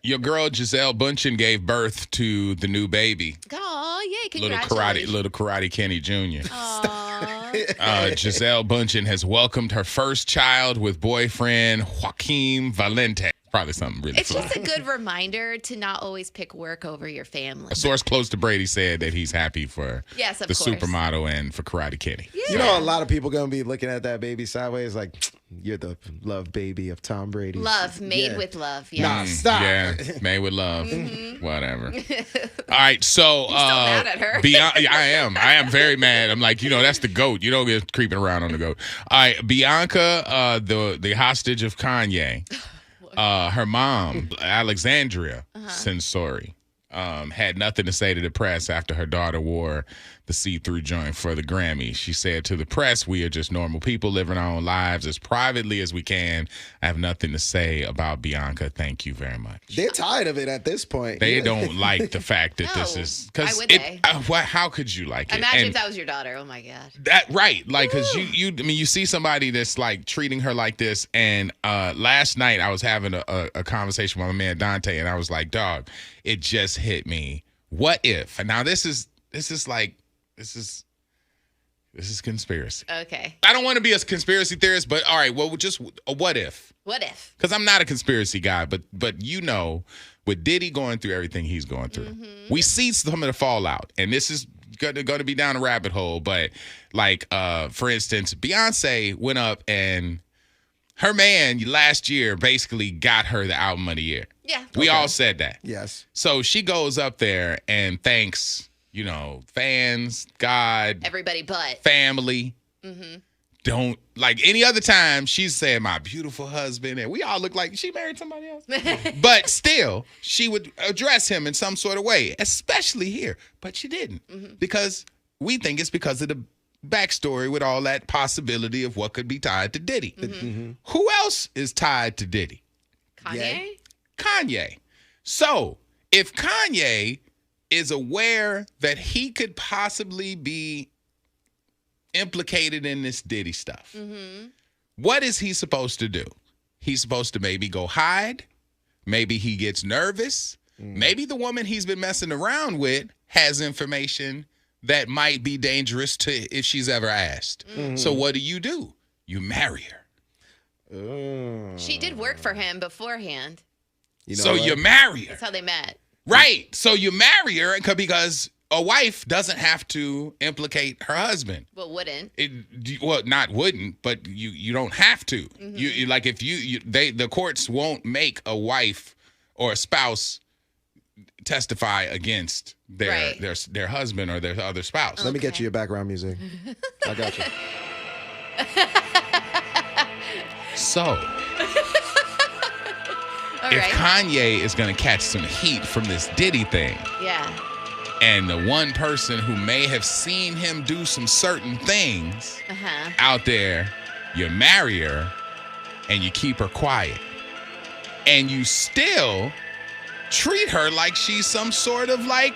Your girl Giselle Bundchen gave birth to the new baby. Oh, yay! Congratulations. Little karate Kenny Jr. Aw. Giselle Bundchen has welcomed her first child with boyfriend Joaquin Valente. Probably something really It's fly. just a good reminder to not always pick work over your family. A source close to Brady said that he's happy for Yes, of the course. supermodel and for Karate Kenny. Yeah. You know, a lot of people going to be looking at that baby sideways like, you're the love baby of Tom Brady. Love, made Yeah. with love. Nah, Yes. stop. Yeah, made with love. Whatever. All right, so You're still mad at her. I am very mad. I'm like, that's the GOAT. You don't get creeping around on the GOAT. All right, Bianca, the hostage of Kanye. Her mom, Alexandria Sensori, had nothing to say to the press after her daughter wore the see-through joint for the Grammy. She said to the press, "We are just normal people living our own lives as privately as we can. I have nothing to say about Bianca. Thank you very much." They're tired of it at this point. They don't like the fact that this No. is Why would they? how could you like it? Imagine And if that was your daughter. Oh my God. that right, like, because you see somebody that's like treating her like this. And last night I was having a conversation with my man Dante, and I was like, "Dog, it just hit me. What if?" And now this is conspiracy. Okay. I don't want to be a conspiracy theorist, but all right, well, just a what if? What if? Because I'm not a conspiracy guy, but with Diddy going through everything he's going through, we see some of the fallout, and this is going to be down a rabbit hole. But like, for instance, Beyonce went up and her man last year basically got her the album of the year. Yeah. We all said that. Yes. So she goes up there and thanks, fans, God, Everybody but. family. Don't, like any other time, she's saying my beautiful husband, and we all look like she married somebody else. But still, she would address him in some sort of way, especially here. But she didn't, because we think it's because of the backstory with all that possibility of what could be tied to Diddy. Who else is tied to Diddy? Kanye? Kanye. So if Kanye is aware that he could possibly be implicated in this Diddy stuff, what is he supposed to do? He's supposed to maybe go hide. Maybe he gets nervous. Maybe the woman he's been messing around with has information that might be dangerous to if she's ever asked. So what do? You marry her. She did work for him beforehand. So you marry her. That's how they met. Right. So you marry her because a wife doesn't have to implicate her husband. Well, wouldn't. Not wouldn't, but you don't have to. You like if the courts won't make a wife or a spouse testify against their husband or their other spouse. Let me get you your background music. I got you. So All if right. Kanye is going to catch some heat from this Diddy thing, Yeah. and the one person who may have seen him do some certain things out there, you marry her and you keep her quiet. And you still treat her like she's some sort of like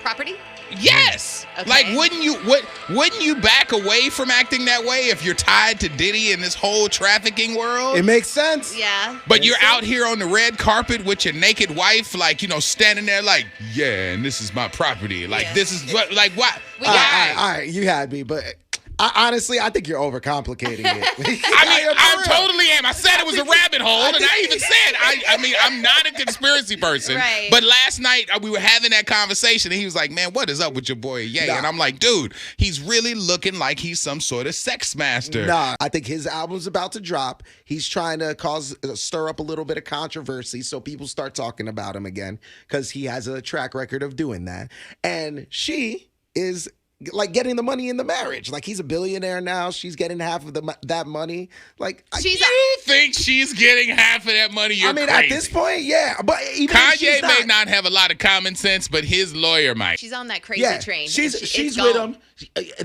Property? yes. Okay. Like wouldn't you back away from acting that way if you're tied to Diddy in this whole trafficking world? It makes sense. Yeah. But you're out here on the red carpet with your naked wife, like, standing there like, yeah, and this is my property. Like, Yeah. this is what, like, what? All right, you had me, but honestly, I think you're overcomplicating it. I totally am. I said it was a rabbit hole, and I even said, I'm not a conspiracy person. Right. But last night, we were having that conversation, and he was like, man, what is up with your boy Ye? Nah. And I'm like, dude, he's really looking like he's some sort of sex master. Nah, I think his album's about to drop. He's trying to stir up a little bit of controversy so people start talking about him again because he has a track record of doing that. And she is like getting the money in the marriage. Like he's a billionaire now. She's getting half of that money. Like You think she's getting half of that money? You're crazy. At this point, yeah. But even if Kanye she's may not have a lot of common sense, but his lawyer might. She's on that crazy train. She's with him.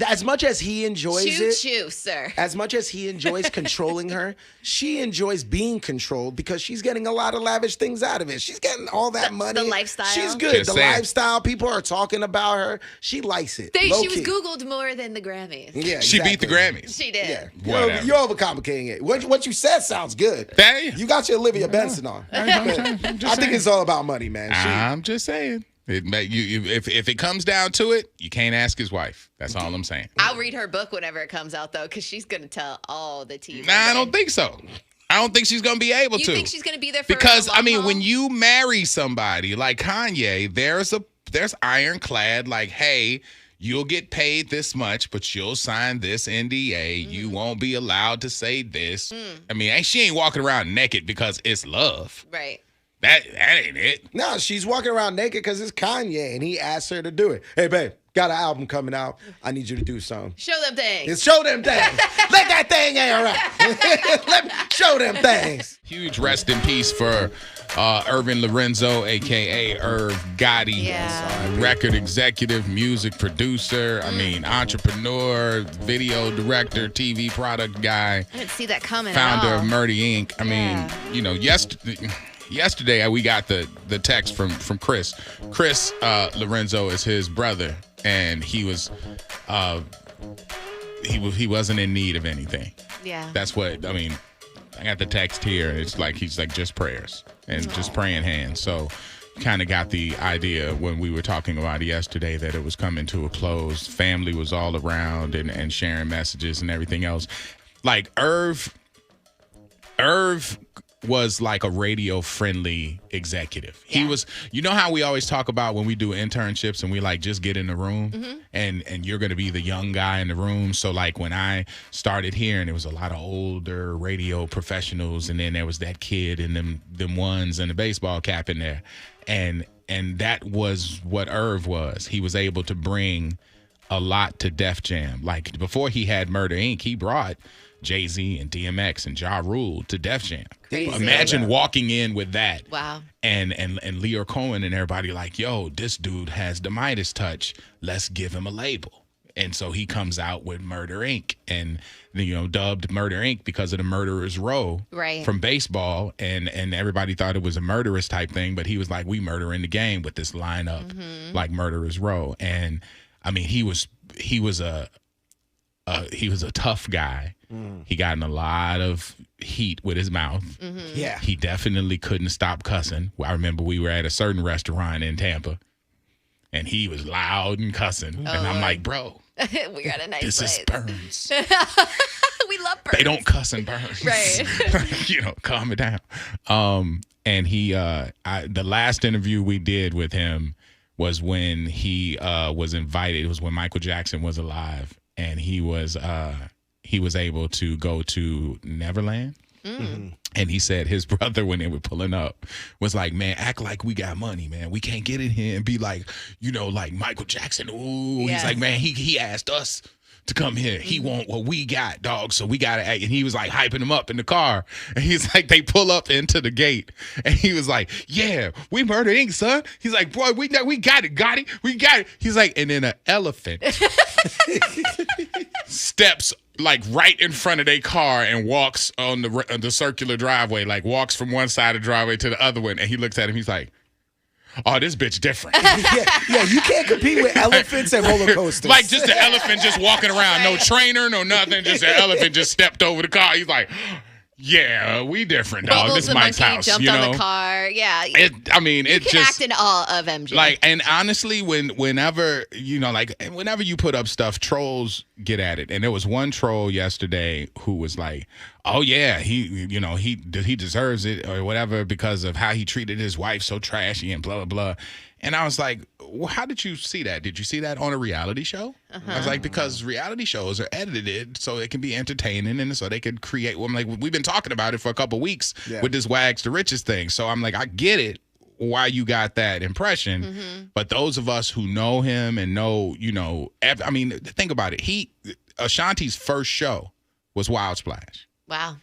As much as he enjoys it, choo, sir. as much as he enjoys controlling her, she enjoys being controlled because she's getting a lot of lavish things out of it. She's getting all that money. The lifestyle. She's good. Just the saying. lifestyle. People are talking about her. She likes it. She She was Googled more than the Grammys. Yeah, She beat the Grammys. She did. Yeah, Whatever. you're overcomplicating it. What you said sounds good. Damn. You got your Olivia Benson on. I think it's all about money, man. I'm just saying. If it comes down to it, you can't ask his wife. That's all I'm saying. I'll read her book whenever it comes out, though, because she's going to tell all the tea. Nah, I don't think so. I don't think she's going to be able to. You think she's going to be there for Because, a long haul? when you marry somebody like Kanye, there's ironclad, like, hey, you'll get paid this much, but you'll sign this NDA. You won't be allowed to say this. She ain't walking around naked because it's love. Right. That ain't it. No, she's walking around naked because it's Kanye, and he asked her to do it. Hey, babe, got an album coming out. I need you to do something. Show them things. Show them things. Let that thing air out. Let me show them things. Huge rest in peace for Irving Lorenzo, a.k.a. Irv Gotti. Yeah. Record executive, music producer, entrepreneur, video director, TV product guy. I didn't see that coming Founder at all. of Murdy Inc. Yesterday we got the text from Chris. Chris Lorenzo is his brother, and he wasn't in need of anything. Yeah. That's what I got the text here. It's like he's like just prayers and just praying hands. So kind of got the idea when we were talking about it yesterday that it was coming to a close. Family was all around and sharing messages and everything else. Like Irv was like a radio friendly executive. Yeah. He was, you know how we always talk about when we do internships and we like just get in the room and you're going to be the young guy in the room. So like when I started here and there was a lot of older radio professionals and then there was that kid and them ones and the baseball cap in there. And that was what Irv was. He was able to bring a lot to Def Jam. Like before he had Murder Inc., he brought Jay-Z and DMX and Ja Rule to Def Jam. Crazy. Imagine walking in with that. Wow. And Leo Cohen and everybody like, yo, this dude has the Midas touch. Let's give him a label. And so he comes out with Murder Inc. and dubbed Murder Inc. because of the Murderer's Row from baseball. And everybody thought it was a murderous type thing, but he was like, we murder in the game with this lineup like Murderer's Row. And he was a tough guy. He got in a lot of heat with his mouth. Yeah. He definitely couldn't stop cussing. I remember we were at a certain restaurant in Tampa, and he was loud and cussing. And I'm like, bro, we got a nice this place. is Burns. We love Burns. They don't cuss in Burns. Right. Calm it down. And he, the last interview we did with him was when he was invited. It was when Michael Jackson was alive, and he was able to go to Neverland. And he said his brother, when they were pulling up, was like, man, act like we got money, man. We can't get in here and be like, like Michael Jackson. Ooh. Yeah. He's like, man, he asked us to come here. He want what we got, dog. So we got to act. And he was like hyping him up in the car. And he's like, they pull up into the gate. And he was like, yeah, we Murder Inc., son. He's like, boy, we got it, got it. We got it. He's like, and then an elephant steps like right in front of their car and walks on the circular driveway, like walks from one side of the driveway to the other one. And he looks at him. He's like, oh, this bitch different. yeah, you can't compete with elephants and roller coasters. Like just the elephant just walking around, no trainer, no nothing, just the elephant just stepped over the car. He's like, yeah, we different, dog. Bubbles This is the Mike's monkey house, jumped on the car. Yeah. You can just act in awe of MJ. like, and honestly, whenever whenever you put up stuff, trolls get at it. And there was one troll yesterday who was like, oh yeah, he deserves it or whatever because of how he treated his wife so trashy and blah blah blah. And I was like, well, how did you see that? Did you see that on a reality show? I was like, because reality shows are edited so it can be entertaining and so they could create. Well, I'm like, we've been talking about it for a couple weeks with this Wags to Riches thing. So I'm like, I get it why you got that impression. But those of us who know him and know, think about it. Ashanti's first show was Wild Splash. Wow.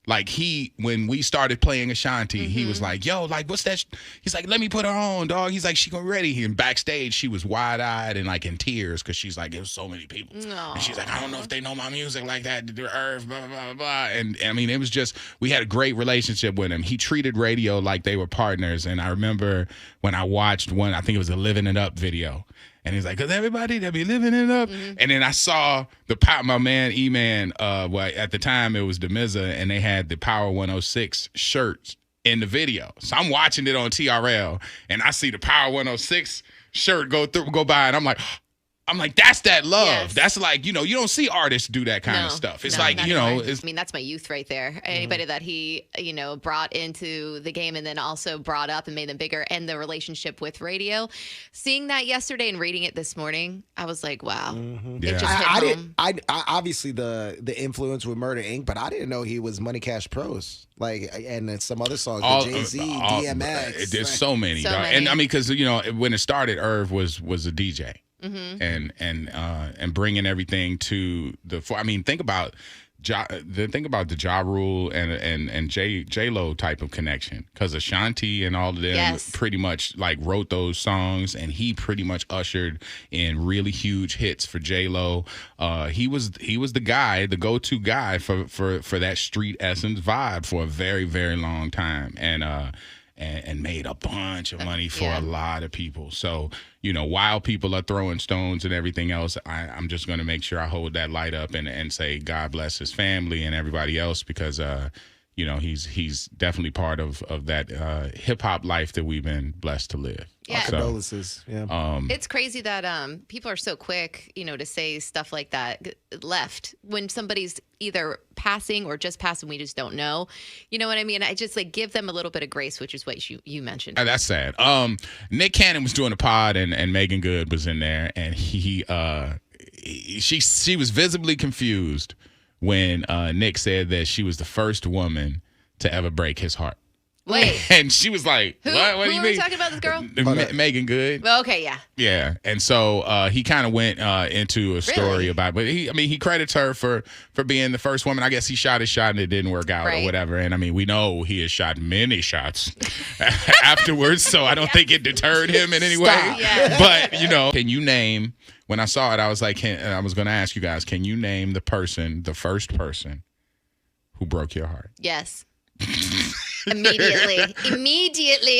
Like when we started playing Ashanti, he was like, yo, like, what's that? He's like, let me put her on, dog. He's like, she gonna be ready. And backstage, she was wide-eyed and like in tears because she's like, there's so many people. No. And she's like, I don't know if they know my music like that. Irv, blah, blah, blah, blah. And it was just, we had a great relationship with him. He treated radio like they were partners. And I remember when I watched one, I think it was a Living It Up video. And he's like, because everybody that be living it up. And then I saw my man E-Man, well, at the time it was DeMizza, and they had the Power 106 shirts in the video. So I'm watching it on TRL, and I see the Power 106 shirt go by, and I'm like, that's that love. Yes. That's like, you don't see artists do that kind of stuff. It's like, I mean, that's my youth right there. Anybody that he, brought into the game and then also brought up and made them bigger, and the relationship with radio. Seeing that yesterday and reading it this morning, I was like, wow. It just hit home. I obviously the influence with Murder Inc., but I didn't know he was Money Cash Pros. Like, and then some other songs, Jay-Z, DMX. There's so many. And I mean, because, when it started, Irv was a DJ. And bringing everything to think about the Ja Rule and J-Lo type of connection, because Ashanti and all of them pretty much like wrote those songs, and he pretty much ushered in really huge hits for J-Lo. He was the guy, the go-to guy for that street essence vibe for a very, very long time, and made a bunch of money for a lot of people. So, while people are throwing stones and everything else, I'm just going to make sure I hold that light up and say God bless his family and everybody else, because, he's definitely part of that hip-hop life that we've been blessed to live. Yeah. Condolences. Yeah. It's crazy that people are so quick, to say stuff like that left when somebody's either passing or just passing. We just don't know. You know what I mean? I just give them a little bit of grace, which is what you mentioned. That's sad. Nick Cannon was doing a pod, and Megan Good was in there, and she was visibly confused when Nick said that she was the first woman to ever break his heart. Wait. And she was like, what do you mean? Who are we talking about, this girl? Megan Good. Well, okay, yeah. Yeah. And so he kind of went into a story about it. But he credits her for being the first woman. I guess he shot his shot and it didn't work out or whatever. And we know he has shot many shots afterwards. So I don't think it deterred him in any way. Yeah. But, can you name, when I saw it, I was like, I was going to ask you guys, can you name the first person who broke your heart? Yes. Immediately,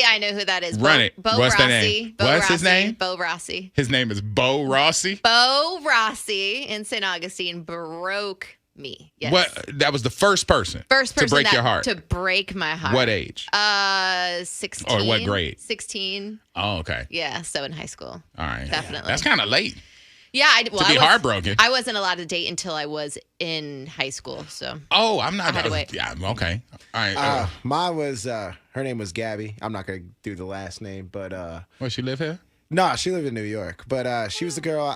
I know who that is. Run it. Bo What's Rossi. the name? Bo What's Rossi. his name? Bo Rossi. His name is Bo Rossi. Bo Rossi in St. Augustine broke me. Yes. What? That was the first person. To break your heart. To break my heart. What age? 16. Or what grade? 16. Oh, okay. Yeah, so in high school. All right. Definitely. That's kind of late. Yeah, to be heartbroken. I wasn't allowed to date until I was in high school. So. Oh, I'm not. I had to wait. Yeah. Okay. All right. Mine was her name was Gabby. I'm not gonna do the last name, but Where she live here? No, she lived in New York, but she was the girl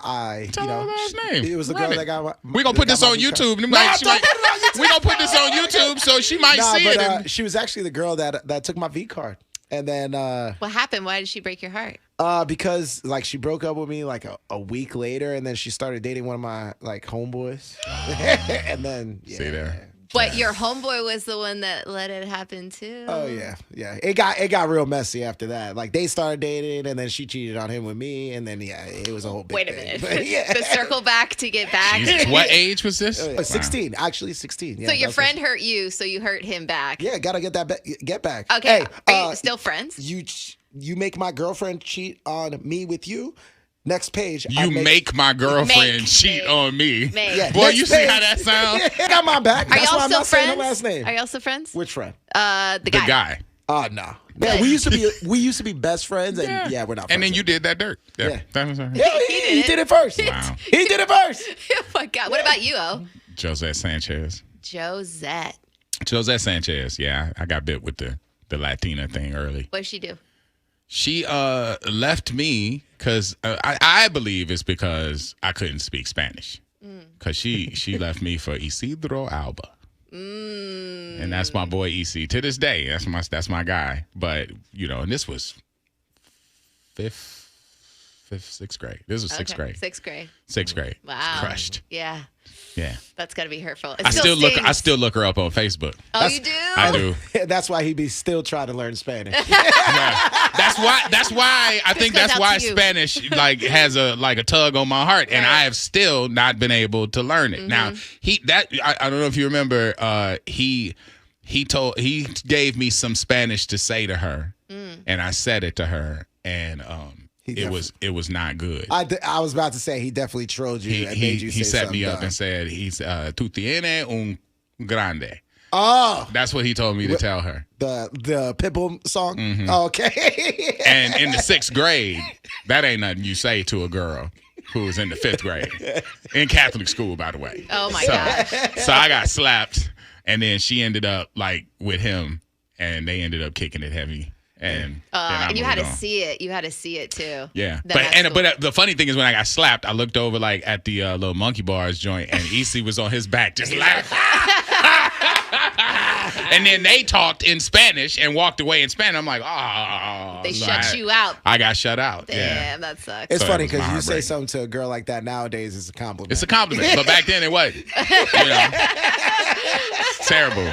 Tell her last name. It was the girl that got. We're gonna put this on YouTube. We're gonna put this on YouTube so she might see it. She was actually the girl that took my V card. And then what happened? Why did she break your heart? Because she broke up with me a week later, and then she started dating one of my homeboys. And then see there. But your homeboy was the one that let it happen too. Oh yeah. It got real messy after that. They started dating, and then she cheated on him with me, and then it was a whole big thing. Wait a minute. The circle back to get back. Jesus. What age was this? 16. Actually, 16. Yeah, so your friend hurt you, so you hurt him back. Yeah, gotta get back. Okay. Hey, are you still friends? You make my girlfriend cheat on me with you. Next page. You make my girlfriend cheat on me. Yeah, boy, you see how that sounds? I got my back. Are That's y'all why I'm still not friends? saying her last name. Are y'all still friends? Which friend? The guy. Oh no. Man, we used to be best friends, and we're not friends. And then you did that dirt. Yeah. He did it first. Wow. He did it first. Oh my God. What about you, O? Josette Sanchez. Josette Sanchez. Yeah, I got bit with the Latina thing early. What did she do? She left me because I believe it's because I couldn't speak Spanish. Because she left me for Isidro Alba. And that's my boy EC to this day. That's my guy. But and this was sixth grade. This was sixth grade. Sixth grade. Wow. Crushed. Yeah. Yeah. That's got to be hurtful. I still look her up on Facebook. Oh, you do? I do. That's why he be still trying to learn Spanish. That's why I think that's why Spanish has a tug on my heart, and I have still not been able to learn it. Now I don't know if you remember. He gave me some Spanish to say to her, and I said it to her, and it was not good. I was about to say he definitely trolled you and made you say he set me up dumb. and said tu tiene un grande. Oh, That's what he told me to tell her. the Pitbull song. Mm-hmm. Oh, okay. And in the 6th grade, that ain't nothing you say to a girl who was in the 5th grade in Catholic school, by the way. Oh my gosh. So I got slapped, and then she ended up like with him, and they ended up kicking it heavy. And you had to see it. You had to see it too. Yeah, Then but the funny thing is when I got slapped, I looked over like at the little monkey bars joint, and EC was on his back just laughing. And then they talked in Spanish and walked away in Spanish. I'm like, oh. They shut you out. I got shut out. Damn, yeah. that sucks. It's So funny it was because you say heartbreaking. something to a girl like that nowadays is a compliment. It's a compliment, but back then it wasn't. You know? It's terrible.